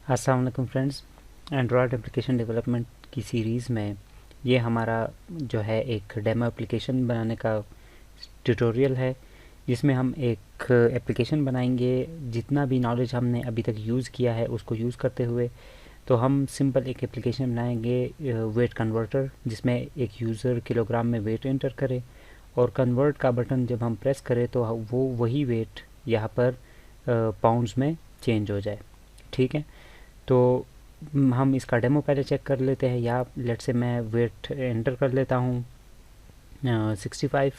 अस्सलाम वालेकुम friends. Android application development की सीरीज़ में ये हमारा जो है एक डेमो एप्लीकेशन बनाने का ट्यूटोरियल है, जिसमें हम एक एप्लीकेशन बनाएंगे। जितना भी नॉलेज हमने अभी तक यूज़ किया है उसको यूज़ करते हुए तो हम सिंपल एक एप्लीकेशन बनाएंगे वेट कन्वर्टर, जिसमें एक यूज़र किलोग्राम में वेट एंटर करे और कन्वर्ट का बटन जब हम प्रेस करें तो वो वही वेट यहाँ पर पाउंड्स में चेंज हो जाए। ठीक है, तो हम इसका डेमो पहले चेक कर लेते हैं। या लेट से मैं वेट एंटर कर लेता हूँ 65,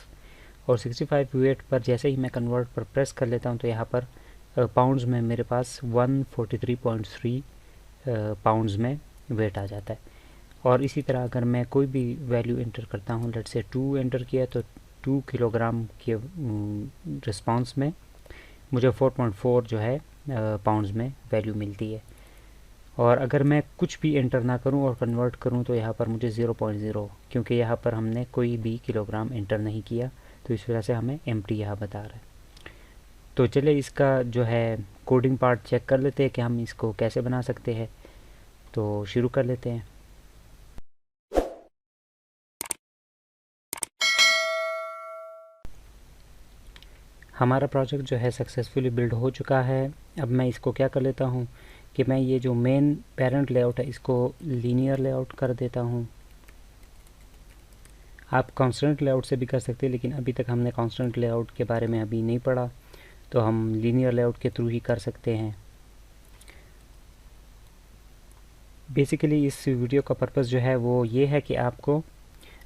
और 65 वेट पर जैसे ही मैं कन्वर्ट पर प्रेस कर लेता हूँ तो यहाँ पर पाउंड्स में मेरे पास 143.3 पाउंड्स में वेट आ जाता है। और इसी तरह अगर मैं कोई भी वैल्यू एंटर करता हूँ, लेट से 2 एंटर किया तो 2 किलोग्राम के रिस्पांस में मुझे 4.4 जो है पाउंड्स में वैल्यू मिलती है। और अगर मैं कुछ भी एंटर ना करूं और कन्वर्ट करूं तो यहाँ पर मुझे 0.0, क्योंकि यहाँ पर हमने कोई भी किलोग्राम एंटर नहीं किया, तो इस वजह से हमें एम्प्टी यहाँ बता रहा है। तो चलिए इसका जो है कोडिंग पार्ट चेक कर लेते हैं कि हम इसको कैसे बना सकते हैं। तो शुरू कर लेते हैं। हमारा प्रोजेक्ट जो है सक्सेसफुली बिल्ड हो चुका है। अब मैं इसको क्या कर लेता हूँ कि मैं ये जो मेन पेरेंट लेआउट है इसको लीनियर लेआउट कर देता हूँ। आप कॉन्स्टेंट लेआउट से भी कर सकते हैं, लेकिन अभी तक हमने कॉन्स्टेंट लेआउट के बारे में अभी नहीं पढ़ा, तो हम लीनियर लेआउट के थ्रू ही कर सकते हैं। बेसिकली इस वीडियो का पर्पस जो है वो ये है कि आपको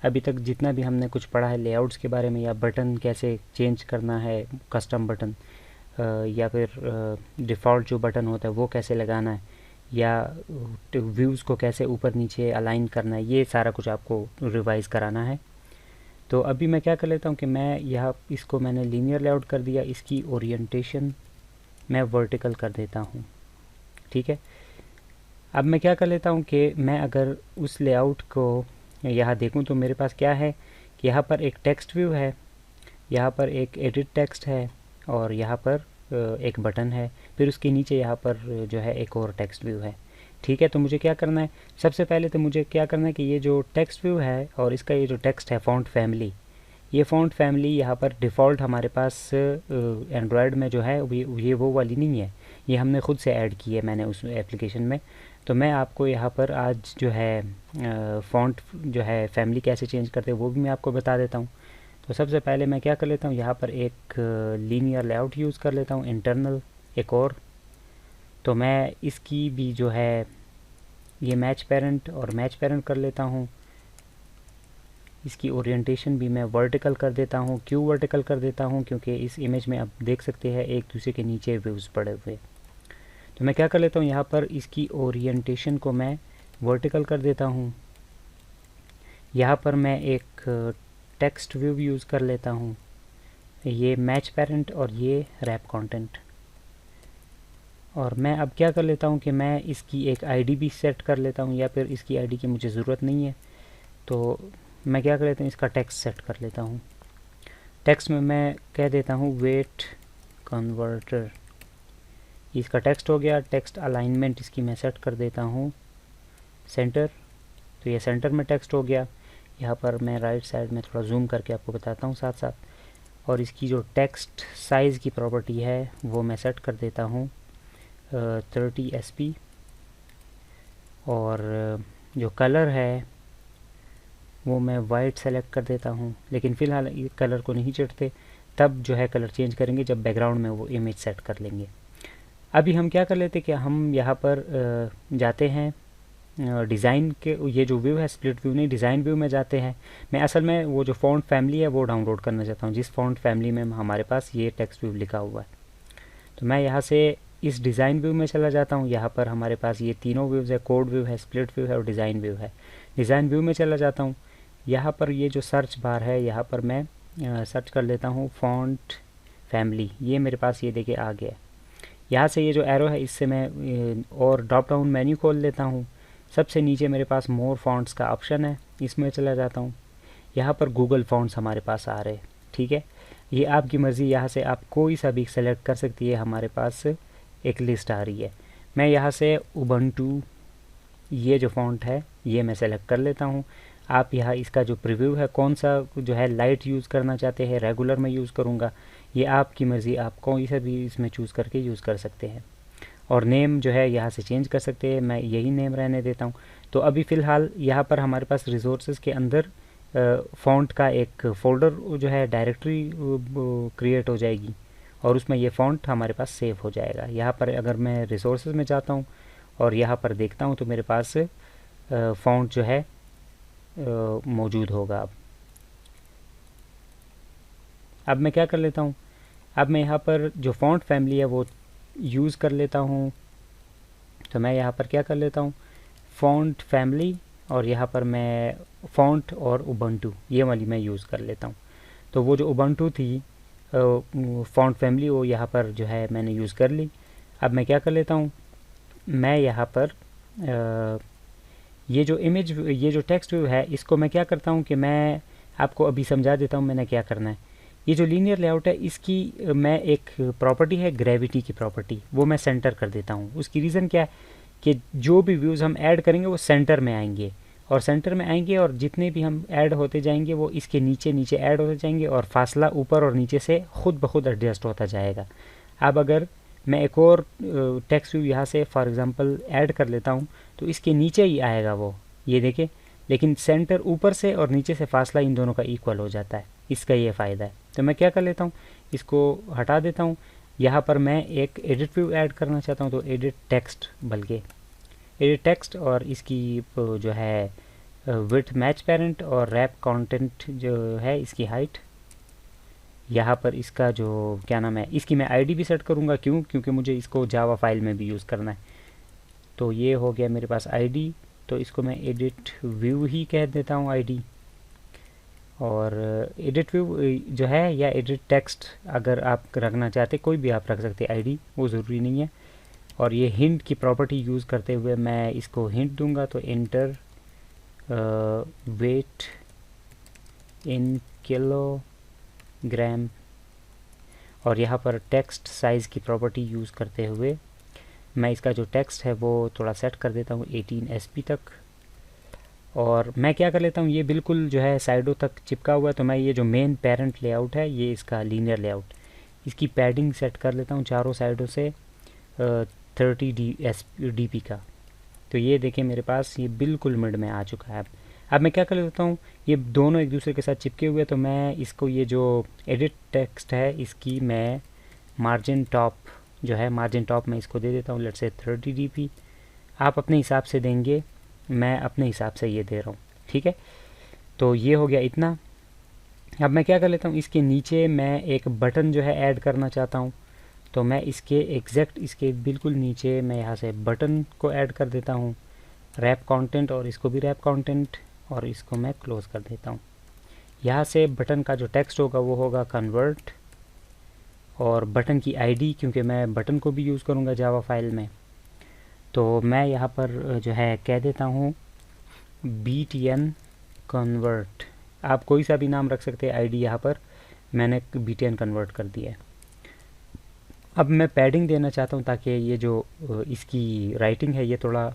अभी तक जितना भी हमने कुछ पढ़ा है लेआउट्स के बारे में, या बटन कैसे चेंज करना है, कस्टम बटन, या फिर डिफ़ॉल्ट जो बटन होता है वो कैसे लगाना है, या व्यूज़ को कैसे ऊपर नीचे अलाइन करना है, ये सारा कुछ आपको रिवाइज़ कराना है। तो अभी मैं क्या कर लेता हूँ कि मैं यहाँ इसको मैंने लीनियर लेआउट कर दिया, इसकी ओरिएंटेशन मैं वर्टिकल कर देता हूँ। ठीक है, अब मैं क्या कर लेता हूँ कि मैं अगर उस लेआउट को यहाँ देखूँ तो मेरे पास क्या है कि यहाँ पर एक टेक्स्ट व्यू है, यहाँ पर एक एडिट टेक्स्ट है, और यहाँ पर एक बटन है, फिर उसके नीचे यहाँ पर जो है एक और टेक्स्ट व्यू है। ठीक है, तो मुझे क्या करना है, सबसे पहले तो मुझे क्या करना है कि ये जो टेक्स्ट व्यू है और इसका ये जो टेक्स्ट है फ़ॉन्ट फैमिली, ये फ़ॉन्ट फैमिली यहाँ पर डिफ़ॉल्ट हमारे पास एंड्रॉयड में जो है ये वो वाली नहीं है, ये हमने ख़ुद से ऐड की है मैंने उस एप्लीकेशन में। तो मैं आपको यहाँ पर आज जो है फ़ॉन्ट जो है फैमिली कैसे चेंज करते हैं वो भी मैं आपको बता देता हूँ। तो सबसे पहले मैं क्या कर लेता हूँ, यहाँ पर एक लीनियर लेआउट यूज़ कर लेता हूँ, इंटरनल एक और। तो मैं इसकी भी जो है ये मैच पेरेंट और मैच पेरेंट कर लेता हूँ। इसकी ओरिएंटेशन भी मैं वर्टिकल कर देता हूँ। क्यों वर्टिकल कर देता हूँ, क्योंकि इस इमेज में आप देख सकते हैं एक दूसरे के नीचे व्यूज़ पड़े हुए। तो मैं क्या कर लेता हूँ, यहाँ पर इसकी ओरिएंटेशन को मैं वर्टिकल कर देता हूँ। यहाँ पर मैं एक टेक्स्ट व्यू यूज़ कर लेता हूँ, ये मैच पेरेंट और ये रैप कंटेंट। और मैं अब क्या कर लेता हूँ कि मैं इसकी एक आईडी भी सेट कर लेता हूँ, या फिर इसकी आईडी की मुझे ज़रूरत नहीं है, तो मैं क्या कर लेता हूँ इसका टेक्स्ट सेट कर लेता हूँ। टेक्स्ट में मैं कह देता हूँ वेट कन्वर्टर, इसका टेक्स्ट हो गया। टेक्स्ट अलाइनमेंट इसकी मैं सेट कर देता हूँ सेंटर, तो ये सेंटर में टेक्स्ट हो गया। यहाँ पर मैं राइट साइड में थोड़ा जूम करके आपको बताता हूँ साथ साथ। और इसकी जो टेक्स्ट साइज़ की प्रॉपर्टी है वो मैं सेट कर देता हूँ 30 SP। और जो कलर है वो मैं वाइट सेलेक्ट कर देता हूँ, लेकिन फ़िलहाल कलर को नहीं चढ़ते, तब जो है कलर चेंज करेंगे जब बैकग्राउंड में वो इमेज सेट कर लेंगे। अभी हम क्या कर लेते कि हम यहाँ पर जाते हैं डिज़ाइन के, ये जो व्यू है स्प्लिट व्यू नहीं, डिज़ाइन व्यू में जाते हैं। मैं असल में वो जो फ़ॉन्ट फैमिली है वो डाउनलोड करना चाहता हूँ, जिस फ़ॉन्ट फैमिली में हमारे पास ये टेक्स्ट व्यू लिखा हुआ है। तो मैं यहाँ से इस डिज़ाइन व्यू में चला जाता हूँ। यहाँ पर हमारे पास ये तीनों व्यूज़ है, कोड व्यू है, स्प्लिट व्यू है और डिज़ाइन व्यू है। डिज़ाइन व्यू में चला जाता हूँ। यहाँ पर ये जो सर्च बार है यहाँ पर मैं सर्च कर लेता हूँ फ़ॉन्ट फैमिली, ये मेरे पास ये देखिए आ गया। यहाँ से ये जो एरो है इससे मैं और ड्रॉप डाउन मेन्यू खोल लेता हूँ। सबसे नीचे मेरे पास मोर फॉन्ट्स का ऑप्शन है, इसमें चला जाता हूँ। यहाँ पर गूगल फॉन्ट्स हमारे पास आ रहे हैं। ठीक है, ये आपकी मर्ज़ी, यहाँ से आप कोई सा भी सेलेक्ट कर सकती है, हमारे पास एक लिस्ट आ रही है। मैं यहाँ से उबंटू ये जो फ़ॉन्ट है ये मैं सेलेक्ट कर लेता हूँ। आप यहाँ इसका जो प्रीव्यू है कौन सा जो है लाइट यूज़ करना चाहते हैं, रेगुलर में यूज़ करूँगा, ये आपकी मर्ज़ी, आप कोई सा भी इसमें चूज़ करके यूज़ कर सकते हैं। और नेम जो है यहाँ से चेंज कर सकते हैं, मैं यही नेम रहने देता हूँ। तो अभी फ़िलहाल यहाँ पर हमारे पास रिसोर्सेज के अंदर फ़ॉन्ट का एक फ़ोल्डर जो है डायरेक्टरी क्रिएट हो जाएगी और उसमें ये फ़ॉन्ट हमारे पास सेव हो जाएगा। यहाँ पर अगर मैं रिसोर्सेज में जाता हूँ और यहाँ पर देखता हूँ तो मेरे पास फ़ॉन्ट जो है मौजूद होगा। अब मैं क्या कर लेता हूँ, अब मैं यहाँ पर जो फ़ॉन्ट फैमिली है वो यूज़ कर लेता हूँ। तो मैं यहाँ पर क्या कर लेता हूँ, फ़ॉन्ट फैमिली, और यहाँ पर मैं फ़ॉन्ट और उबंटू ये वाली मैं यूज़ कर लेता हूँ। तो वो जो उबंटू थी फ़ॉन्ट फैमिली वो यहाँ पर जो है मैंने यूज़ कर ली। अब मैं क्या कर लेता हूँ, मैं यहाँ पर ये जो इमेज, ये जो टेक्स्ट व्यू है, इसको मैं क्या करता हूँ कि मैं आपको अभी समझा देता हूँ मैंने क्या करना है। ये जो लीनियर लेआउट है इसकी मैं एक प्रॉपर्टी है ग्रेविटी की प्रॉपर्टी, वो मैं सेंटर कर देता हूँ। उसकी रीज़न क्या है कि जो भी व्यूज़ हम ऐड करेंगे वो सेंटर में आएंगे, और सेंटर में आएंगे और जितने भी हम ऐड होते जाएंगे वो इसके नीचे नीचे ऐड होते जाएंगे और फासला ऊपर और नीचे से खुद ब खुद एडजस्ट होता जाएगा। अब अगर मैं एक और टेक्स्ट व्यू यहाँ से फॉर एग्ज़ाम्पल ऐड कर लेता हूँ तो इसके नीचे ही आएगा वो, ये देखें, लेकिन सेंटर ऊपर से और नीचे से फासला इन दोनों का इक्वल हो जाता है। इसका ये फ़ायदा है। तो मैं क्या कर लेता हूँ, इसको हटा देता हूँ। यहाँ पर मैं एक एडिट व्यू ऐड करना चाहता हूँ, तो एडिट टेक्स्ट, बल्कि एडिट टेक्स्ट, और इसकी जो है विड्थ मैच पेरेंट और रैप कंटेंट जो है इसकी हाइट, यहाँ पर इसका जो क्या नाम है, इसकी मैं आईडी भी सेट करूँगा। क्यों? क्योंकि मुझे इसको जावा फाइल में भी यूज़ करना है। तो ये हो गया मेरे पास आईडी, तो इसको मैं एडिट व्यू ही कह देता हूँ आईडी। और एडिट व्यू जो है या एडिट टेक्स्ट अगर आप रखना चाहते, कोई भी आप रख सकते आईडी, वो ज़रूरी नहीं है। और ये हिंट की प्रॉपर्टी यूज़ करते हुए मैं इसको हिंट दूंगा, तो इंटर वेट इन किलोग्राम, और यहाँ पर टेक्स्ट साइज़ की प्रॉपर्टी यूज़ करते हुए मैं इसका जो टेक्स्ट है वो थोड़ा सेट कर देता हूँ 18 SP तक। और मैं क्या कर लेता हूँ, ये बिल्कुल जो है साइडों तक चिपका हुआ है, तो मैं ये जो मेन पेरेंट लेआउट है ये इसका लीनियर लेआउट, इसकी पैडिंग सेट कर लेता हूँ चारों साइडों से 30 dp का। तो ये देखें मेरे पास ये बिल्कुल मिड में आ चुका है। अब मैं क्या कर लेता हूँ, ये दोनों एक दूसरे के साथ चिपके हुए, तो मैं इसको ये जो एडिट टेक्स्ट है इसकी मैं मार्जिन टॉप जो है, मार्जिन टॉप में इसको दे देता हूँ लेट्स से 30 dp। आप अपने हिसाब से देंगे, मैं अपने हिसाब से ये दे रहा हूँ, ठीक है। तो ये हो गया इतना। अब मैं क्या कर लेता हूँ, इसके नीचे मैं एक बटन जो है ऐड करना चाहता हूँ, तो मैं इसके एग्जैक्ट इसके बिल्कुल नीचे मैं यहाँ से बटन को ऐड कर देता हूँ, रैप कंटेंट, और इसको भी रैप कंटेंट, और इसको मैं क्लोज़ कर देता हूँ। यहाँ से बटन का जो टेक्स्ट होगा वो होगा कन्वर्ट, और बटन की आईडी, क्योंकि मैं बटन को भी यूज़ करूँगा जावा फाइल में, तो मैं यहाँ पर जो है कह देता हूँ btn कन्वर्ट। आप कोई सा भी नाम रख सकते हैं, आईडी यहाँ पर मैंने btn कन्वर्ट कर दिया है। अब मैं पैडिंग देना चाहता हूँ ताकि ये जो इसकी राइटिंग है ये थोड़ा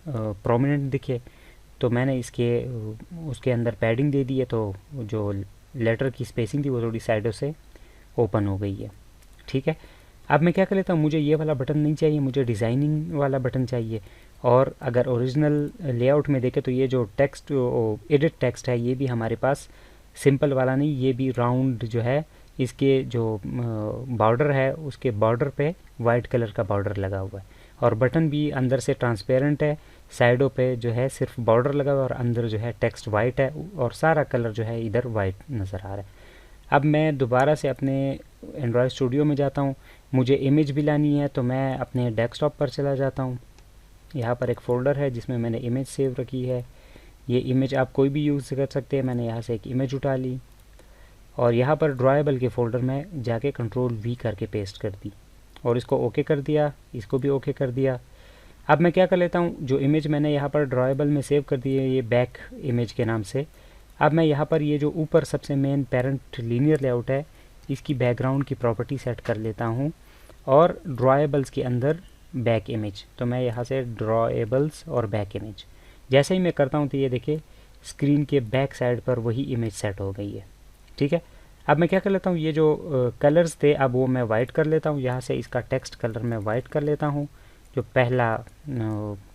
प्रोमिनेंट दिखे, तो मैंने इसके उसके अंदर पैडिंग दे दी है, तो जो लेटर की स्पेसिंग थी वो थोड़ी साइडों से ओपन हो गई है, ठीक है। अब मैं क्या कर लेता हूँ, मुझे ये वाला बटन नहीं चाहिए, मुझे डिज़ाइनिंग वाला बटन चाहिए। और अगर ओरिजिनल लेआउट में देखें तो ये जो टेक्स्ट एडिट टेक्स्ट है ये भी हमारे पास सिंपल वाला नहीं, ये भी राउंड जो है, इसके जो बॉर्डर है उसके बॉर्डर पे वाइट कलर का बॉर्डर लगा हुआ है, और बटन भी अंदर से ट्रांसपेरेंट है, साइडों पे जो है सिर्फ बॉर्डर लगा हुआ है और अंदर जो है टेक्स्ट वाइट है, और सारा कलर जो है इधर वाइट नज़र आ रहा है। अब मैं दोबारा से अपने एंड्रॉयड स्टूडियो में जाता हूँ, मुझे इमेज भी लानी है, तो मैं अपने डेस्कटॉप पर चला जाता हूँ। यहाँ पर एक फ़ोल्डर है जिसमें मैंने इमेज सेव रखी है। ये इमेज आप कोई भी यूज़ कर सकते हैं। मैंने यहाँ से एक इमेज उठा ली और यहाँ पर ड्राइबल के फ़ोल्डर में जाके कंट्रोल V करके पेस्ट कर दी और इसको ओके कर दिया, इसको भी ओके कर दिया। अब मैं क्या कर लेता हूँ, जो इमेज मैंने यहाँ पर ड्राइबल में सेव कर दी है ये बैक इमेज के नाम से, अब मैं यहाँ पर ये जो ऊपर सबसे मेन पेरेंट लीनियर लेआउट है इसकी बैकग्राउंड की प्रॉपर्टी सेट कर लेता हूँ और ड्राइबल्स के अंदर बैक इमेज, तो मैं यहाँ से ड्रॉएबल्स और बैक इमेज जैसे ही मैं करता हूँ तो ये देखिए स्क्रीन के बैक साइड पर वही इमेज सेट हो गई है। ठीक है, अब मैं क्या कर लेता हूँ, ये जो कलर्स थे अब वो मैं वाइट कर लेता हूँ। यहाँ से इसका टेक्स्ट कलर मैं वाइट कर लेता हूँ, जो पहला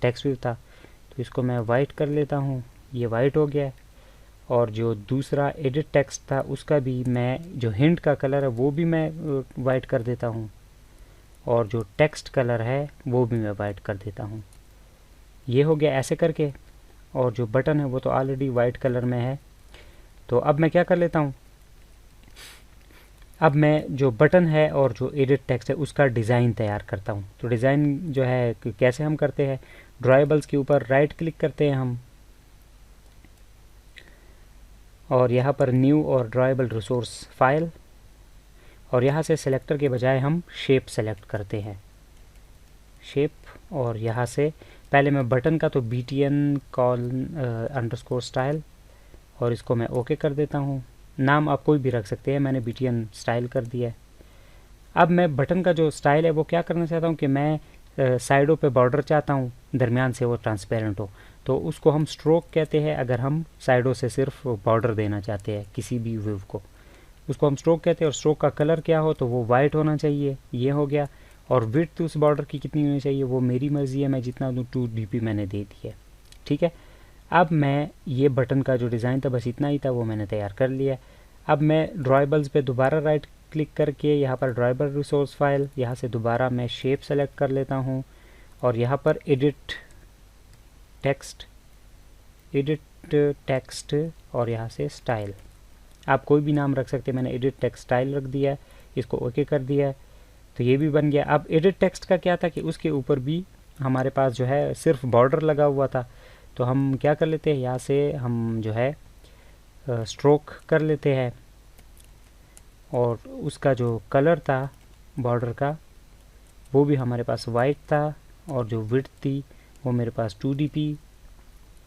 टेक्स्ट व्यू था तो इसको मैं वाइट कर लेता हूँ, ये वाइट हो गया। और जो दूसरा एडिट टेक्स्ट था उसका भी मैं जो हिंट का कलर है वो भी मैं वाइट कर देता हूँ, और जो टेक्स्ट कलर है वो भी मैं वाइट कर देता हूँ। ये हो गया ऐसे करके, और जो बटन है वो तो ऑलरेडी वाइट कलर में है। तो अब मैं क्या कर लेता हूँ, अब मैं जो बटन है और जो एडिट टेक्स्ट है उसका डिज़ाइन तैयार करता हूँ। तो डिज़ाइन जो है कैसे हम करते हैं, ड्रॉएबल्स के ऊपर राइट क्लिक करते हैं हम, और यहाँ पर न्यू और ड्रॉएबल रिसोर्स फाइल, और यहाँ से सेलेक्टर के बजाय हम शेप सेलेक्ट करते हैं, शेप। और यहाँ से पहले मैं बटन का तो btn कॉल अंडरस्कोर स्टाइल, और इसको मैं ओके कर देता हूँ। नाम आप कोई भी रख सकते हैं, मैंने btn स्टाइल कर दिया है। अब मैं बटन का जो स्टाइल है वो क्या करना चाहता हूँ कि मैं साइडों पे बॉर्डर चाहता हूँ, दरमियान से वो ट्रांसपेरेंट हो, तो उसको हम स्ट्रोक कहते हैं। अगर हम साइडों से सिर्फ बॉर्डर देना चाहते हैं किसी भी वेव को, उसको हम स्ट्रोक कहते हैं। और स्ट्रोक का कलर क्या हो, तो वो वाइट होना चाहिए, ये हो गया। और विड्थ उस बॉर्डर की कितनी होनी चाहिए वो मेरी मर्ज़ी है, मैं जितना दूँ 2 dp मैंने दे दी है। ठीक है, अब मैं ये बटन का जो डिज़ाइन था बस इतना ही था, वो मैंने तैयार कर लिया। अब मैं ड्रॉएबल्स पे दोबारा राइट क्लिक करके यहाँ पर ड्रॉएबल रिसोर्स फाइल, यहाँ से दोबारा मैं शेप सेलेक्ट कर लेता हूँ, और यहाँ पर एडिट टेक्स्ट और यहाँ से स्टाइल, आप कोई भी नाम रख सकते हैं। मैंने एडिट टेक्स्ट स्टाइल रख दिया है, इसको ओके कर दिया है, तो ये भी बन गया। अब एडिट टेक्स्ट का क्या था कि उसके ऊपर भी हमारे पास जो है सिर्फ बॉर्डर लगा हुआ था, तो हम क्या कर लेते हैं, यहाँ से हम जो है स्ट्रोक कर लेते हैं, और उसका जो कलर था बॉर्डर का वो भी हमारे पास वाइट था, और जो विड्थ थी वो मेरे पास 2 dp।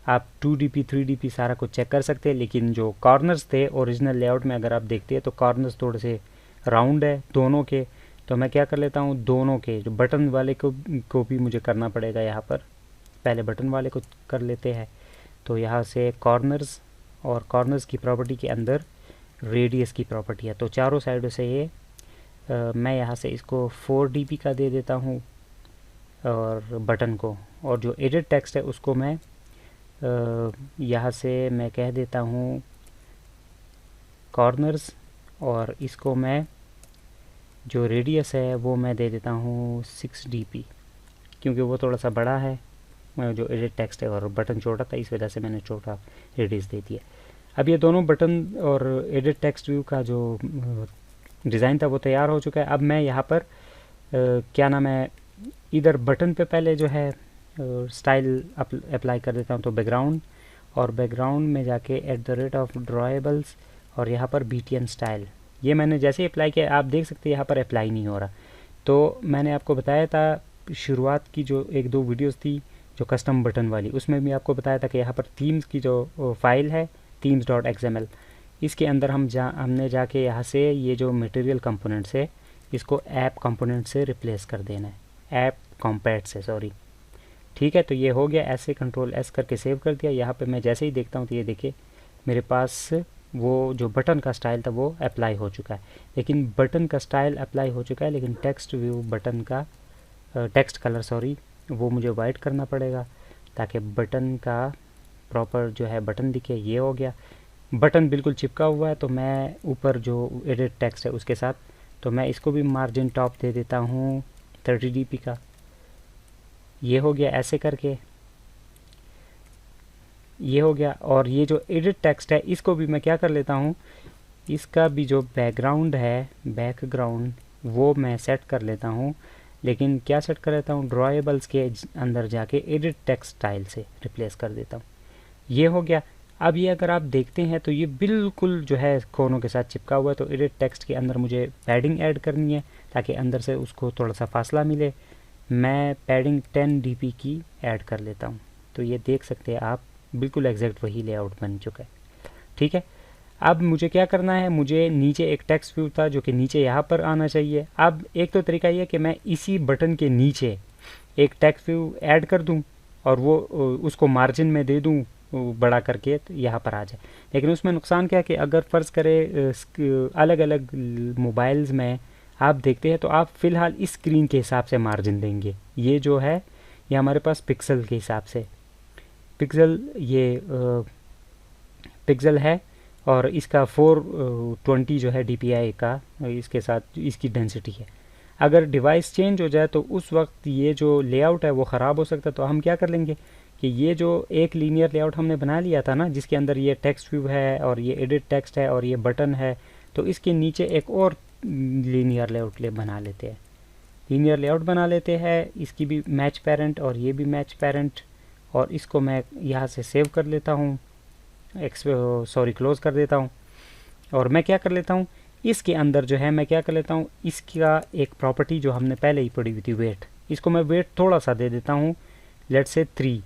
आप 2 dp 3 dp सारा कुछ चेक कर सकते हैं, लेकिन जो कॉर्नर्स थे ओरिजिनल लेआउट में अगर आप देखते हैं तो कॉर्नर्स थोड़े से राउंड है दोनों के। तो मैं क्या कर लेता हूँ, दोनों के जो बटन वाले को भी मुझे करना पड़ेगा, यहाँ पर पहले बटन वाले को कर लेते हैं। तो यहाँ से कॉर्नर्स, और कॉर्नर्स की प्रॉपर्टी के अंदर रेडियस की प्रॉपर्टी है, तो चारों साइडों से ये मैं यहाँ से इसको 4 dp का दे देता हूँ और बटन को। और जो एडिट टेक्स्ट है उसको मैं यहाँ से मैं कह देता हूँ कॉर्नर्स, और इसको मैं जो रेडियस है वो मैं दे देता हूँ 6 dp, क्योंकि वो थोड़ा सा बड़ा है जो एडिट टेक्स्ट है, और बटन छोटा था इस वजह से मैंने छोटा रेडियस दे दिया। अब ये दोनों बटन और एडिट टेक्स्ट व्यू का जो डिज़ाइन था वो तैयार हो चुका है। अब मैं यहाँ पर क्या नाम है, इधर बटन पे पहले जो है स्टाइल अप्लाई कर देता हूँ, तो बैकग्राउंड, और बैकग्राउंड में जाके @ड्रॉएबल्स, और यहाँ पर btn स्टाइल, ये मैंने जैसे ही अप्लाई किया आप देख सकते हैं यहाँ पर अप्लाई नहीं हो रहा। तो मैंने आपको बताया था शुरुआत की जो 1-2 वीडियोस थी जो कस्टम बटन वाली, उसमें भी आपको बताया था कि यहाँ पर थीम्स की जो फाइल है themes.xml, इसके अंदर हमने जाके यहाँ से ये जो मटेरियल कंपोनेंट्स है इसको ऐप कंपोनेंट से रिप्लेस कर देना है, ऐप कॉम्पैट से, सॉरी। ठीक है, तो ये हो गया। ऐसे Ctrl+S करके सेव कर दिया। यहाँ पे मैं जैसे ही देखता हूँ तो ये देखिए मेरे पास वो जो बटन का स्टाइल था वो अप्लाई हो चुका है, लेकिन बटन का स्टाइल अप्लाई हो चुका है, लेकिन टेक्स्ट व्यू बटन का टेक्स्ट कलर सॉरी वो मुझे वाइट करना पड़ेगा ताकि बटन का प्रॉपर जो है बटन दिखे। ये हो गया, बटन बिल्कुल चिपका हुआ है, तो मैं ऊपर जो एडिट टेक्स्ट है उसके साथ, तो मैं इसको भी मार्जिन टॉप दे देता हूँ 30 dp का। ये हो गया ऐसे करके, ये हो गया। और ये जो एडिट टेक्स्ट है इसको भी मैं क्या कर लेता हूँ, इसका भी जो बैकग्राउंड है बैकग्राउंड वो मैं सेट कर लेता हूँ, लेकिन क्या सेट कर लेता हूँ, ड्रॉएबल्स के अंदर जाके एडिट टेक्स्ट स्टाइल से रिप्लेस कर देता हूँ। ये हो गया। अब ये अगर आप देखते हैं तो ये बिल्कुल जो है कोनों के साथ चिपका हुआ है, तो एडिट टेक्स्ट के अंदर मुझे पैडिंग ऐड करनी है ताकि अंदर से उसको थोड़ा सा फासला मिले। मैं पैडिंग 10 dp की ऐड कर लेता हूँ, तो ये देख सकते हैं आप बिल्कुल एग्जैक्ट वही लेआउट बन चुका है। ठीक है, अब मुझे क्या करना है, मुझे नीचे एक टेक्स्ट व्यू था जो कि नीचे यहाँ पर आना चाहिए। अब एक तो तरीका ये कि मैं इसी बटन के नीचे एक टेक्स्ट व्यू ऐड कर दूं और वो उसको मार्जिन में दे दूं बड़ा करके, तो यहाँ पर आ जाए। लेकिन उसमें नुकसान क्या है कि अगर फ़र्ज़ करें अलग अलग मोबाइल्स में आप देखते हैं तो आप फ़िलहाल इस स्क्रीन के हिसाब से मार्जिन देंगे। ये जो है ये हमारे पास पिक्सल के हिसाब से पिक्सल ये पिक्सल है और इसका 420 जो है DPI का इसके साथ इसकी डेंसिटी है। अगर डिवाइस चेंज हो जाए तो उस वक्त ये जो लेआउट है वो ख़राब हो सकता है। तो हम क्या कर लेंगे कि ये जो एक लीनियर लेआउट हमने बना लिया था ना, जिसके अंदर ये टेक्स्ट व्यू है और ये एडिट टेक्स्ट है और ये बटन है, तो इसके नीचे एक और लीनियर लेआउट बना लेते हैं। लीनियर लेआउट बना लेते हैं, इसकी भी मैच पेरेंट और ये भी मैच पेरेंट, और इसको मैं यहाँ से सेव कर लेता हूँ, क्लोज़ कर देता हूँ। और मैं क्या कर लेता हूँ, इसके अंदर जो है मैं क्या कर लेता हूँ, इसका एक प्रॉपर्टी जो हमने पहले ही पढ़ी हुई थी वेट, इसको मैं वेट थोड़ा सा दे देता हूँ, लेट्स से 3।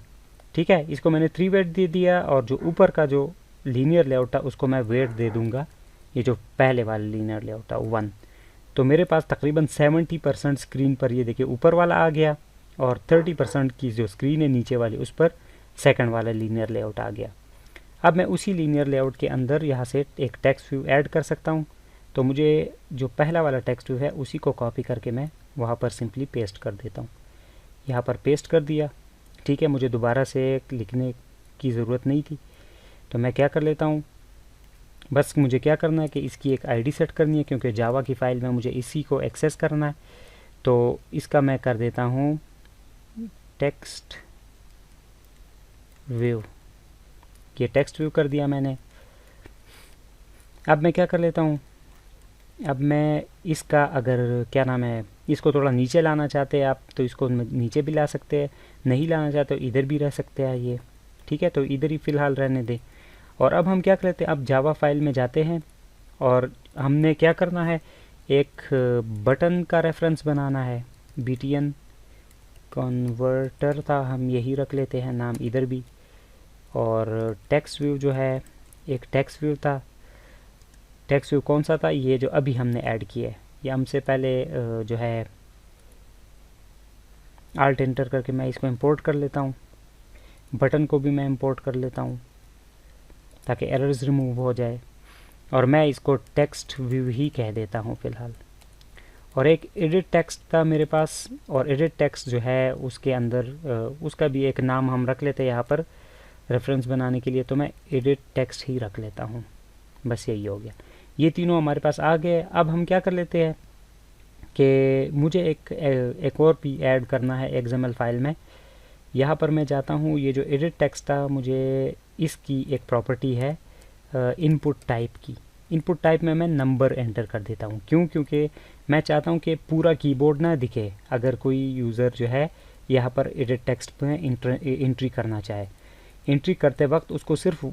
ठीक है, इसको मैंने 3 वेट दे दिया और जो ऊपर का जो लीनियर लेआउट था उसको मैं वेट दे दूंगा, ये जो पहले वाला लीनियर लेआउट था 1। तो मेरे पास तकरीबन 70% स्क्रीन पर ये देखिए ऊपर वाला आ गया और 30% की जो स्क्रीन है नीचे वाली उस पर सेकंड वाला लीनियर लेआउट आ गया। अब मैं उसी लीनियर लेआउट के अंदर यहाँ से एक टेक्स्ट व्यू ऐड कर सकता हूँ। तो मुझे जो पहला वाला टेक्स्ट व्यू है उसी को कॉपी करके मैं वहाँ पर सिंपली पेस्ट कर देता हूँ। यहाँ पर पेस्ट कर दिया। ठीक है, मुझे दोबारा से लिखने की ज़रूरत नहीं थी। तो मैं क्या कर लेता हूँ, बस मुझे क्या करना है कि इसकी एक आईडी सेट करनी है, क्योंकि जावा की फ़ाइल में मुझे इसी को एक्सेस करना है। तो इसका मैं कर देता हूँ टेक्स्ट व्यू। ये टेक्स्ट व्यू कर दिया मैंने। अब मैं क्या कर लेता हूँ, अब मैं इसका अगर क्या नाम है, इसको थोड़ा नीचे लाना चाहते हैं आप तो इसको नीचे भी ला सकते हैं, नहीं लाना चाहते तो इधर भी रह सकते हैं ये। ठीक है, तो इधर ही फ़िलहाल रहने दें। और अब हम क्या कर लेते हैं, अब जावा फाइल में जाते हैं और हमने क्या करना है, एक बटन का रेफरेंस बनाना है। BTN कन्वर्टर था, हम यही रख लेते हैं नाम इधर भी। और टेक्स्ट व्यू जो है, एक टेक्स्ट व्यू था। टेक्स्ट व्यू कौन सा था, ये जो अभी हमने ऐड किया है। ये हमसे पहले जो है आल्ट एंटर करके मैं इसको इंपोर्ट कर लेता हूँ। बटन को भी मैं इंपोर्ट कर लेता हूँ ताकि एरर्स रिमूव हो जाए। और मैं इसको टेक्स्ट व्यू ही कह देता हूँ फ़िलहाल। और एक एडिट टेक्स्ट था मेरे पास, और एडिट टेक्स्ट जो है उसके अंदर उसका भी एक नाम हम रख लेते हैं यहाँ पर रेफरेंस बनाने के लिए। तो मैं एडिट टेक्स्ट ही रख लेता हूँ। बस यही हो गया, ये तीनों हमारे पास आ गए। अब हम क्या कर लेते हैं कि मुझे एक और भी ऐड करना है XML फाइल में। यहाँ पर मैं जाता हूँ, ये जो एडिट टेक्स्ट था मुझे इसकी एक प्रॉपर्टी है इनपुट टाइप की। इनपुट टाइप में मैं नंबर एंटर कर देता हूँ। क्यों? क्योंकि मैं चाहता हूँ कि पूरा कीबोर्ड ना दिखे अगर कोई यूज़र जो है यहाँ पर एडिट टेक्स्ट में एंट्री करना चाहे। एंट्री करते वक्त उसको सिर्फ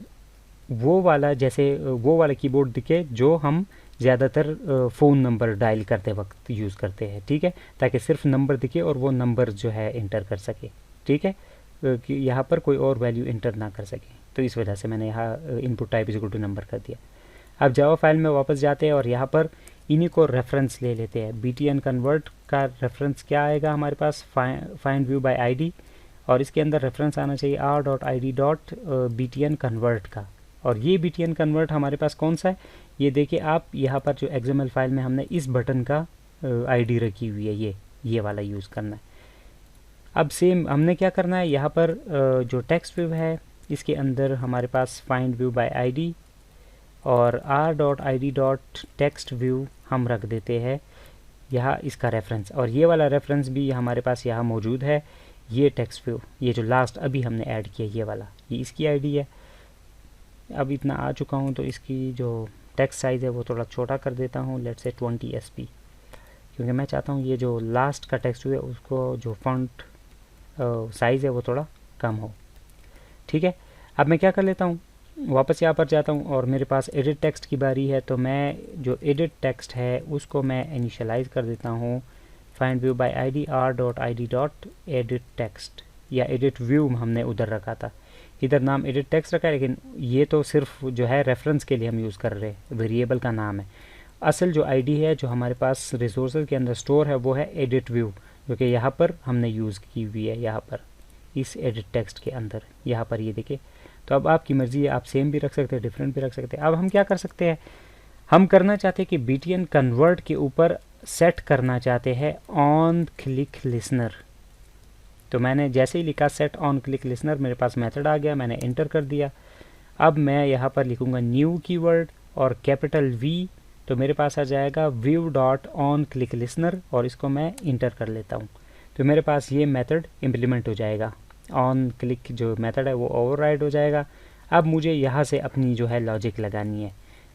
वो वाला कीबोर्ड दिखे जो हम ज़्यादातर फ़ोन नंबर डायल करते वक्त यूज़ करते हैं। ठीक है, ताकि सिर्फ नंबर दिखे और वो नंबर जो है इंटर कर सके। ठीक है, कि यहाँ पर कोई और वैल्यू इंटर ना कर सके। तो इस वजह से मैंने यहाँ input type is equal to number कर दिया। अब जावा फाइल में वापस जाते हैं और यहाँ पर इन्हीं को रेफरेंस ले लेते हैं। BTN कन्वर्ट का रेफरेंस क्या आएगा हमारे पास, फाइंड व्यू बाय आईडी, और इसके अंदर रेफरेंस आना चाहिए r.id.btn कन्वर्ट का। और ये BTN कन्वर्ट हमारे पास कौन सा है, ये देखिए आप यहाँ पर जो XML फाइल में हमने इस बटन का आईडी रखी हुई है, ये वाला यूज़ करना है। अब सेम हमने क्या करना है, यहाँ पर जो टेक्स्ट व्यू है इसके अंदर हमारे पास फाइंड व्यू बाय आईडी और r.id.text व्यू हम रख देते हैं यहाँ इसका रेफरेंस। और ये वाला रेफरेंस भी हमारे पास यहाँ मौजूद है। ये टेक्स्ट व्यू, ये जो लास्ट अभी हमने ऐड किया ये वाला, ये इसकी आईडी है। अब इतना आ चुका हूँ तो इसकी जो टेक्स्ट साइज़ है वो थोड़ा छोटा कर देता हूँ, लेट्स से 20 SP, क्योंकि मैं चाहता हूँ ये जो लास्ट का टेक्स्ट व्यू है उसको जो फॉन्ट साइज़ है वो थोड़ा कम हो। ठीक है, अब मैं क्या कर लेता हूँ, वापस यहाँ पर जाता हूँ और मेरे पास एडिट टेक्स्ट की बारी है। तो मैं जो एडिट टेक्स्ट है उसको मैं इनिशियलाइज़ कर देता हूँ find view bye ID r.id.edit text, या एडिट व्यू हमने उधर रखा था, इधर नाम एडिट टेक्स्ट रखा है, लेकिन ये तो सिर्फ जो है रेफरेंस के लिए हम यूज़ कर रहे हैं, वेरिएबल का नाम है। असल जो आईडी है जो हमारे पास रिसोर्सेज के अंदर स्टोर है वो है एडिट व्यू, जो कि यहाँ पर हमने यूज़ की हुई है, यहाँ पर इस एडिट टेक्स्ट के अंदर, यहाँ पर ये देखिए। तो अब आपकी मर्ज़ी है, आप सेम भी रख सकते हैं, डिफरेंट भी रख सकते हैं। अब हम क्या कर सकते हैं, हम करना चाहते हैं कि BTN कन्वर्ट के ऊपर सेट करना चाहते हैं ऑन क्लिक लिसनर। तो मैंने जैसे ही लिखा सेट ऑन क्लिक लिसनर, मेरे पास मेथड आ गया, मैंने एंटर कर दिया। अब मैं यहाँ पर लिखूँगा न्यू कीवर्ड और कैपिटल V, तो मेरे पास आ जाएगा view dot on click listener, और इसको मैं इंटर कर लेता हूँ। तो मेरे पास ये मेथड इम्प्लीमेंट हो जाएगा, ऑन क्लिक जो मेथड है वो ओवरराइड हो जाएगा। अब मुझे यहाँ से अपनी जो है लॉजिक लगानी है।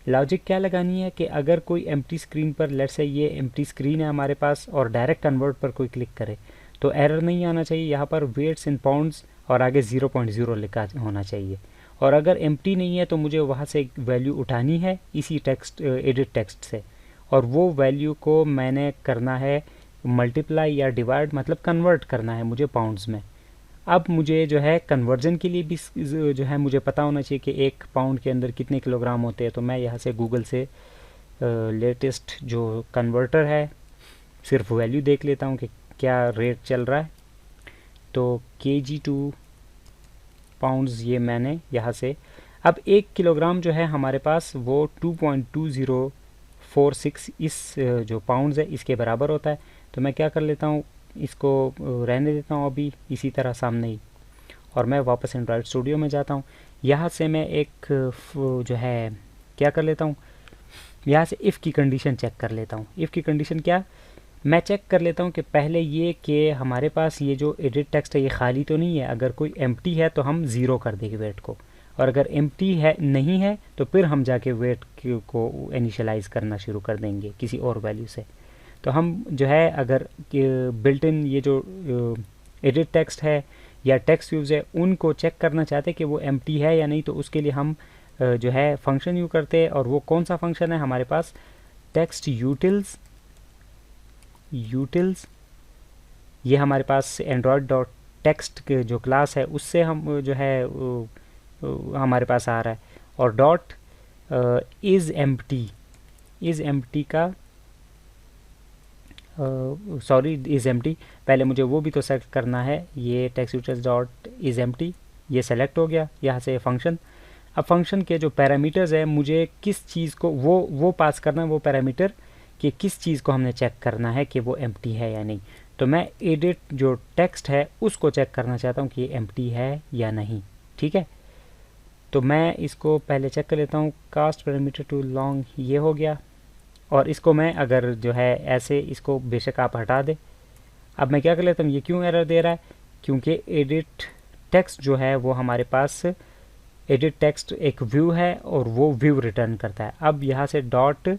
लॉजिक क्या लगानी है कि अगर कोई एम्प्टी स्क्रीन पर, लेट्स से ये एम्प्टी स्क्रीन है हमारे पास, और डायरेक्ट कन्वर्ट पर कोई क्लिक करे तो एरर नहीं आना चाहिए। यहाँ पर वेट्स इन पाउंड्स और आगे 0.0 लिखा होना चाहिए। और अगर एम्प्टी नहीं है तो मुझे वहाँ से वैल्यू उठानी है इसी टेक्स्ट, एडिट टेक्स्ट से, और वो वैल्यू को मैंने करना है मल्टीप्लाई या डिवाइड, मतलब कन्वर्ट करना है मुझे पाउंड्स में। अब मुझे जो है कन्वर्जन के लिए भी जो है मुझे पता होना चाहिए कि 1 पाउंड के अंदर कितने किलोग्राम होते हैं। तो मैं यहाँ से गूगल से लेटेस्ट जो कन्वर्टर है सिर्फ वैल्यू देख लेता हूँ कि क्या रेट चल रहा है। तो kg टू पाउंड्स ये मैंने यहाँ से, अब 1 किलोग्राम जो है हमारे पास वो 2.2046 इस जो पाउंड्स है इसके बराबर होता है। तो मैं क्या कर लेता हूँ, इसको रहने देता हूँ अभी इसी तरह सामने ही, और मैं वापस एंड्रॉयड स्टूडियो में जाता हूँ। यहाँ से मैं एक जो है क्या कर लेता हूँ, यहाँ से इफ़ की कंडीशन चेक कर लेता हूँ। इफ़ की कंडीशन क्या, मैं चेक कर लेता हूँ कि पहले ये कि हमारे पास ये जो एडिट टेक्स्ट है ये खाली तो नहीं है। अगर कोई एम्प्टी है तो हम 0 कर देंगे वेट को, और अगर एम्प्टी है नहीं है तो फिर हम जाके वेट को इनिशियलाइज़ करना शुरू कर देंगे किसी और वैल्यू से। तो हम जो है अगर बिल्ट इन ये जो एडिट टेक्स्ट है या टेक्स्ट व्यूज़ है उनको चेक करना चाहते कि वो एम्प्टी है या नहीं, तो उसके लिए हम जो है फंक्शन यूज़ करते हैं। और वो कौन सा फंक्शन है हमारे पास, टेक्स्ट यूटिल्स। ये हमारे पास एंड्रॉयड डॉट टेक्स्ट के जो क्लास है उससे हम जो है हमारे पास आ रहा है। और डॉट इज़ एम्प्टी का सॉरी इज़ एम्प्टी, पहले मुझे वो भी तो सेलेक्ट करना है। ये text utils dot is empty, ये सेलेक्ट हो गया। यहाँ से फंक्शन, अब फंक्शन के जो पैरामीटर्स है मुझे किस चीज़ को वो पास करना है, वो पैरामीटर कि किस चीज़ को हमने चेक करना है कि वो एम्प्टी है या नहीं। तो मैं एडिट जो टेक्स्ट है उसको चेक करना चाहता हूँ कि ये एम्प्टी है या नहीं। ठीक है, तो मैं इसको पहले चेक कर लेता हूँ। कास्ट पैरामीटर टू लॉन्ग ये हो गया, और इसको मैं अगर जो है ऐसे इसको बेशक आप हटा दे। अब मैं क्या कर लेता हूँ, ये क्यों एरर दे रहा है, क्योंकि एडिट टेक्स्ट जो है वो हमारे पास एडिट टेक्स्ट एक व्यू है और वो व्यू रिटर्न करता है। अब यहाँ से डॉट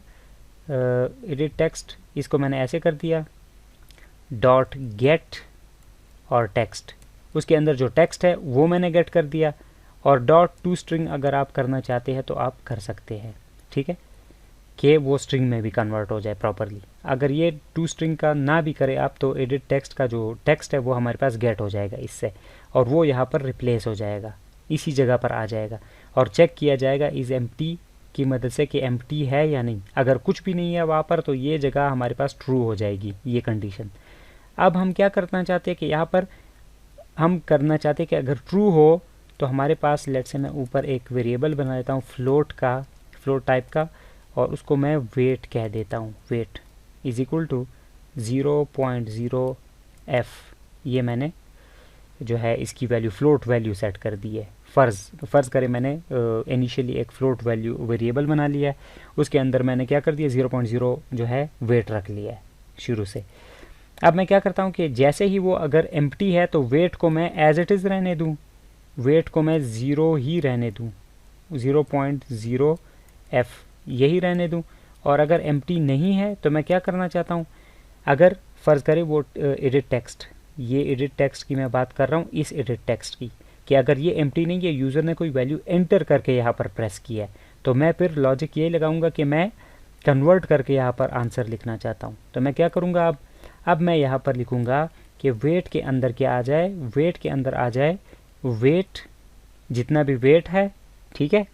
एडिट टेक्स्ट, इसको मैंने ऐसे कर दिया, डॉट गेट और टेक्स्ट, उसके अंदर जो टेक्स्ट है वो मैंने गेट कर दिया। और डॉट टू स्ट्रिंग अगर आप करना चाहते हैं तो आप कर सकते हैं, ठीक है, कि वो स्ट्रिंग में भी कन्वर्ट हो जाए प्रॉपरली। अगर ये टू स्ट्रिंग का ना भी करे आप, तो एडिट टेक्स्ट का जो टेक्स्ट है वो हमारे पास गेट हो जाएगा इससे, और वो यहाँ पर रिप्लेस हो जाएगा, इसी जगह पर आ जाएगा, और चेक किया जाएगा इज़ एम्प्टी की मदद से कि एम्प्टी है या नहीं। अगर कुछ भी नहीं है वहाँ पर तो ये जगह हमारे पास ट्रू हो जाएगी, ये कंडीशन। अब हम क्या करना चाहते हैं कि यहाँ पर हम करना चाहते हैं कि अगर ट्रू हो तो हमारे पास, लेट्स से मैं ऊपर एक वेरिएबल बना लेता हूँ फ्लोट टाइप का, और उसको मैं वेट कह देता हूँ। Wait is equal to 0.0f, ये मैंने जो है इसकी वैल्यू फ्लोट वैल्यू सेट कर दी है। फ़र्ज़ करें मैंने इनिशियली एक फ्लोट वैल्यू वेरिएबल बना लिया है, उसके अंदर मैंने क्या कर दिया 0.0 जो है वेट रख लिया है शुरू से। अब मैं क्या करता हूँ कि जैसे ही वो अगर एम्प्टी है तो वेट को मैं एज इट इज़ रहने दूँ, वेट को मैं 0 ही रहने दूँ, 0.0f यही रहने दूँ। और अगर एम्प्टी नहीं है तो मैं क्या करना चाहता हूँ, अगर फ़र्ज़ करें वो एडिट टेक्स्ट, ये एडिट टेक्स्ट की मैं बात कर रहा हूँ, इस एडिट टेक्स्ट की, कि अगर ये एम्प्टी नहीं है, यूज़र ने कोई वैल्यू एंटर करके यहाँ पर प्रेस किया है, तो मैं फिर लॉजिक ये लगाऊंगा कि मैं कन्वर्ट करके यहाँ पर आंसर लिखना चाहता हूँ। तो मैं क्या करूँगा, अब मैं यहाँ पर लिखूँगा कि वेट के अंदर क्या आ जाए, वेट के अंदर आ जाए वेट, जितना भी वेट है, ठीक है,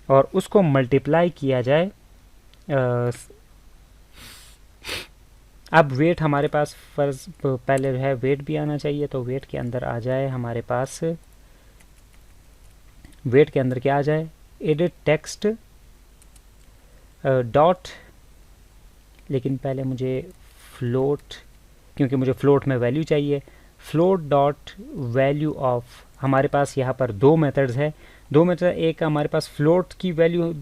और उसको मल्टीप्लाई किया जाए अब वेट हमारे पास फर्ज पहले जो है वेट भी आना चाहिए, तो वेट के अंदर आ जाए हमारे पास, वेट के अंदर क्या आ जाए, एडिट टेक्स्ट डॉट, लेकिन पहले मुझे फ्लोट, क्योंकि मुझे फ्लोट में वैल्यू चाहिए, फ्लोट डॉट वैल्यू ऑफ, हमारे पास यहाँ पर दो मेथड्स है, दो मेथड, एक हमारे पास फ्लोट की वैल्यू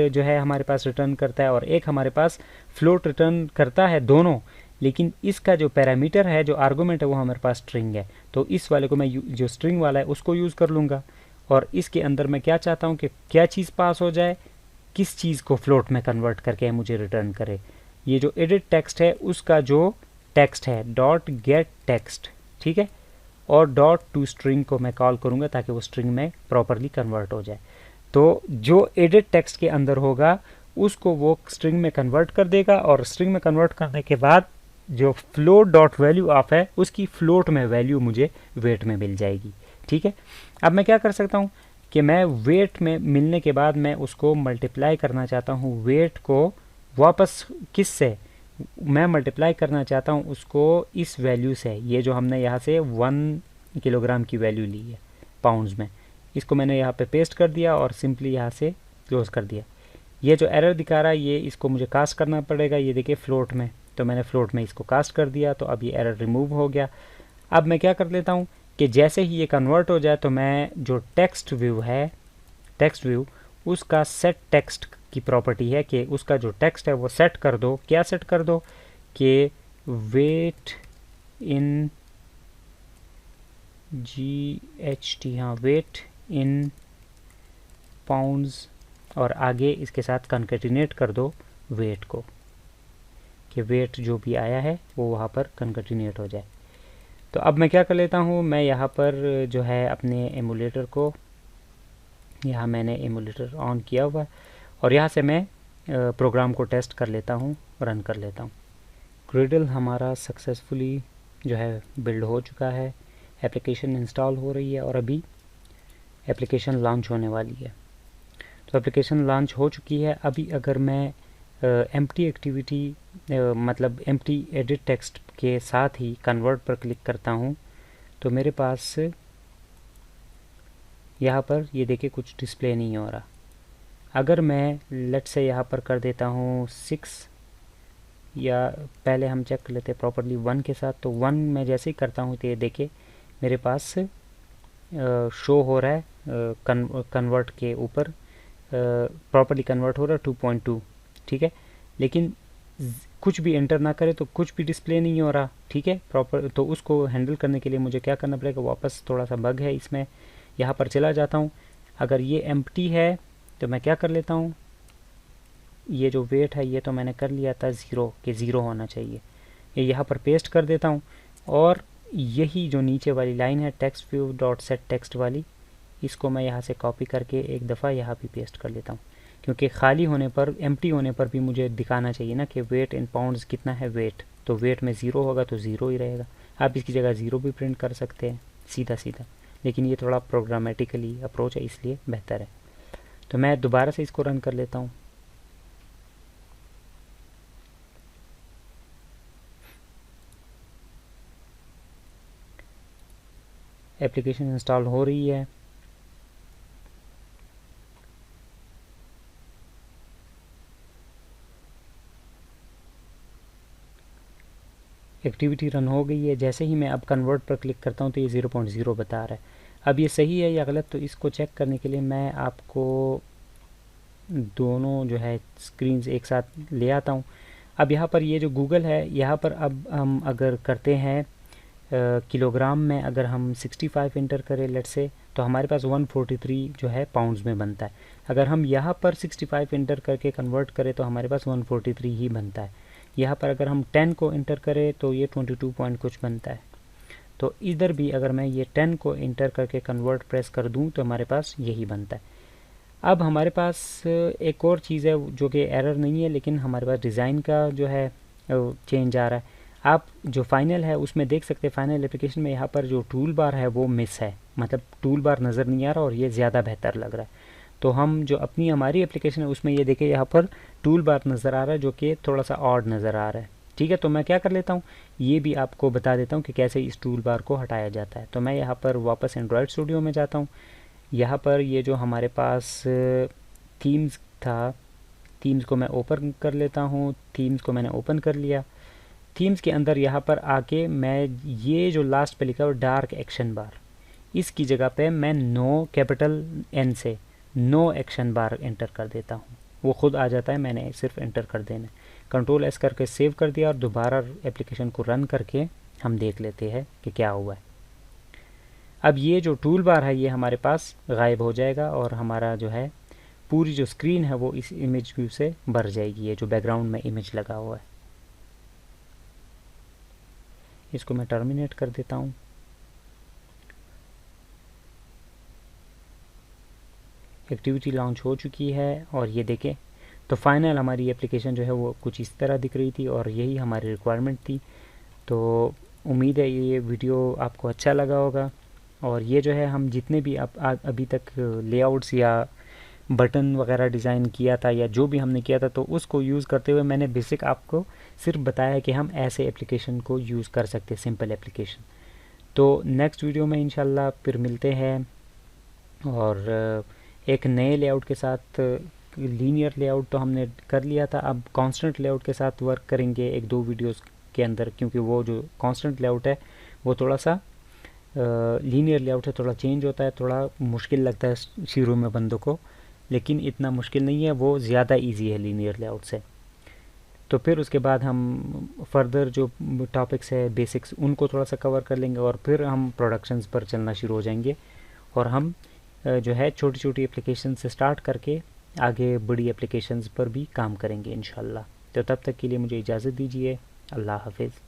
जो है हमारे पास रिटर्न करता है, और एक हमारे पास फ्लोट रिटर्न करता है, दोनों, लेकिन इसका जो पैरामीटर है, जो आर्गूमेंट है, वो हमारे पास स्ट्रिंग है, तो इस वाले को मैं जो स्ट्रिंग वाला है उसको यूज़ कर लूँगा। और इसके अंदर मैं क्या चाहता हूँ कि क्या चीज़ पास हो जाए, किस चीज़ को फ्लोट में कन्वर्ट करके मुझे रिटर्न करे, ये जो एडिट टेक्स्ट है उसका जो टेक्स्ट है डॉट गेट टेक्स्ट, ठीक है, और डॉट टू स्ट्रिंग को मैं कॉल करूँगा ताकि वो स्ट्रिंग में प्रॉपरली कन्वर्ट हो जाए। तो जो एडिट टेक्स्ट के अंदर होगा उसको वो स्ट्रिंग में कन्वर्ट कर देगा, और स्ट्रिंग में कन्वर्ट करने के बाद जो फ्लोट डॉट वैल्यू ऑफ है उसकी फ्लोट में वैल्यू मुझे वेट में मिल जाएगी, ठीक है। अब मैं क्या कर सकता हूँ कि मैं वेट में मिलने के बाद मैं उसको मल्टीप्लाई करना चाहता हूँ, वेट को वापस किस से, मैं मल्टीप्लाई करना चाहता हूँ उसको इस वैल्यू से, ये जो हमने यहाँ से 1 किलोग्राम की वैल्यू ली है पाउंड्स में, इसको मैंने यहाँ पे पेस्ट कर दिया और सिंपली यहाँ से क्लोज कर दिया। ये जो एरर दिखा रहा है ये इसको मुझे कास्ट करना पड़ेगा, ये देखिए फ्लोट में, तो मैंने फ्लोट में इसको कास्ट कर दिया, तो अब ये एरर रिमूव हो गया। अब मैं क्या कर लेता हूँ कि जैसे ही ये कन्वर्ट हो जाए तो मैं जो टेक्स्ट व्यू है, टेक्स्ट व्यू, उसका सेट टेक्स्ट की प्रॉपर्टी है कि उसका जो टेक्स्ट है वो सेट कर दो, क्या सेट कर दो कि वेट इन GHT, हाँ वेट इन पाउंड्स, और आगे इसके साथ कनकैटिनेट कर दो वेट को, कि वेट जो भी आया है वो वहाँ पर कनकैटिनेट हो जाए। तो अब मैं क्या कर लेता हूँ, मैं यहाँ पर जो है अपने एमुलेटर को, यहाँ मैंने एमुलेटर ऑन किया हुआ है, और यहाँ से मैं प्रोग्राम को टेस्ट कर लेता हूँ, रन कर लेता हूँ। ग्रिडल हमारा सक्सेसफुली जो है बिल्ड हो चुका है, एप्लीकेशन इंस्टॉल हो रही है, और अभी एप्लीकेशन लॉन्च होने वाली है। तो एप्लीकेशन लॉन्च हो चुकी है। अभी अगर मैं एम्प्टी एक्टिविटी मतलब एम्प्टी एडिट टेक्स्ट के साथ ही कन्वर्ट पर क्लिक करता हूँ तो मेरे पास यहाँ पर ये देखिए कुछ डिस्प्ले नहीं हो रहा। अगर मैं लेट से यहाँ पर कर देता हूँ 6, या पहले हम चेक कर लेते हैं प्रॉपरली 1 के साथ, तो 1 मैं जैसे ही करता हूँ तो ये देखिए मेरे पास शो हो रहा है कन्वर्ट के ऊपर, प्रॉपरली कन्वर्ट हो रहा है 2.2, ठीक है, लेकिन कुछ भी एंटर ना करे तो कुछ भी डिस्प्ले नहीं हो रहा, ठीक है प्रॉपर। तो उसको हैंडल करने के लिए मुझे क्या करना पड़ेगा, वापस थोड़ा सा बग है इसमें, यहाँ पर चला जाता हूँ। अगर ये एम्प्टी है तो मैं क्या कर लेता हूँ, ये जो वेट है ये तो मैंने कर लिया था 0 के 0 होना चाहिए, ये यहाँ पर पेस्ट कर देता हूँ, और यही जो नीचे वाली लाइन है text view dot set text वाली, इसको मैं यहाँ से कॉपी करके एक दफ़ा यहाँ भी पेस्ट कर लेता हूँ, क्योंकि खाली होने पर, एम्प्टी होने पर भी मुझे दिखाना चाहिए ना कि वेट इन पाउंड्स कितना है वेट, तो वेट में 0 होगा तो 0 ही रहेगा। आप इसकी जगह 0 भी प्रिंट कर सकते हैं सीधा सीधा, लेकिन ये थोड़ा प्रोग्रामेटिकली अप्रोच है इसलिए बेहतर है। तो मैं दोबारा से इसको रन कर लेता हूँ। एप्लीकेशन इंस्टॉल हो रही है। एक्टिविटी रन हो गई है। जैसे ही मैं अब कन्वर्ट पर क्लिक करता हूँ तो ये 0.0 बता रहा है। अब ये सही है या गलत, तो इसको चेक करने के लिए मैं आपको दोनों जो है स्क्रीन्स एक साथ ले आता हूँ। अब यहाँ पर ये जो गूगल है, यहाँ पर अब हम अगर करते हैं किलोग्राम में, अगर हम 65 इंटर करें लेट से, तो हमारे पास 143 जो है पाउंड्स में बनता है। अगर हम यहाँ पर 65 इंटर करके कन्वर्ट करें तो हमारे पास 143 ही बनता है। यहाँ पर अगर हम 10 को इंटर करें तो ये 22 पॉइंट कुछ बनता है। तो इधर भी अगर मैं ये 10 को इंटर करके कन्वर्ट प्रेस कर दूँ तो हमारे पास यही बनता है। अब हमारे पास एक और चीज़ है जो कि एरर नहीं है, लेकिन हमारे पास डिज़ाइन का जो है चेंज आ रहा है। आप जो फाइनल है उसमें देख सकते हैं, फाइनल एप्लीकेशन में यहाँ पर जो टूल बार है वो मिस है, मतलब टूल बार नज़र नहीं आ रहा और ये ज़्यादा बेहतर लग रहा है। तो हम जो हमारी एप्लीकेशन है उसमें ये देखें यहाँ पर टूल बार नज़र आ रहा है जो कि थोड़ा सा ऑड नज़र आ रहा है। ठीक है, तो मैं क्या कर लेता हूँ, ये भी आपको बता देता हूँ कि कैसे इस टूल बार को हटाया जाता है। तो मैं यहाँ पर वापस एंड्रॉयड स्टूडियो में जाता हूँ। यहाँ पर ये जो हमारे पास थीम्स था, थीम्स को मैं ओपन कर लेता हूँ। थीम्स को मैंने ओपन कर लिया। थीम्स के अंदर यहाँ पर आके मैं ये जो लास्ट पे लिखा हुआ डार्क एक्शन बार, इसकी जगह पे मैं नो कैपिटल एन से नो एक्शन बार एंटर कर देता हूँ। वो खुद आ जाता है, मैंने सिर्फ एंटर कर देना। कंट्रोल एस करके सेव कर दिया और दोबारा एप्लीकेशन को रन करके हम देख लेते हैं कि क्या हुआ है। अब ये जो टूल बार है ये हमारे पास गायब हो जाएगा और हमारा जो है पूरी जो स्क्रीन है वो इस इमेज व्यू से भर जाएगी, ये जो बैकग्राउंड में इमेज लगा हुआ है। इसको मैं टर्मिनेट कर देता हूँ। एक्टिविटी लॉन्च हो चुकी है और ये देखें तो फाइनल हमारी एप्लीकेशन जो है वो कुछ इस तरह दिख रही थी और यही हमारी रिक्वायरमेंट थी। तो उम्मीद है ये वीडियो आपको अच्छा लगा होगा। और ये जो है हम जितने भी अभी तक लेआउट्स या बटन वगैरह डिज़ाइन किया था या जो भी हमने किया था, तो उसको यूज़ करते हुए मैंने बेसिक आपको सिर्फ बताया कि हम ऐसे एप्लीकेशन को यूज़ कर सकते, सिंपल एप्लीकेशन। तो नेक्स्ट वीडियो में इंशाल्लाह फिर मिलते हैं और एक नए लेआउट के साथ। लीनियर लेआउट तो हमने कर लिया था, अब कांस्टेंट लेआउट के साथ वर्क करेंगे एक दो वीडियोस के अंदर, क्योंकि वो जो कांस्टेंट लेआउट है वो थोड़ा सा लीनियर लेआउट है, थोड़ा चेंज होता है, थोड़ा मुश्किल लगता है शुरू में बंदों को, लेकिन इतना मुश्किल नहीं है, वो ज़्यादा इजी है लीनियर लेआउट से। तो फिर उसके बाद हम फर्दर जो टॉपिक्स है बेसिक्स उनको थोड़ा सा कवर कर लेंगे और फिर हम प्रोडक्शंस पर चलना शुरू हो जाएंगे और हम जो है छोटी छोटी एप्लीकेशन से स्टार्ट करके आगे बड़ी एप्लीकेशंस पर भी काम करेंगे इंशाल्लाह। तो तब तक के लिए मुझे इजाज़त दीजिए। अल्लाह हाफिज़।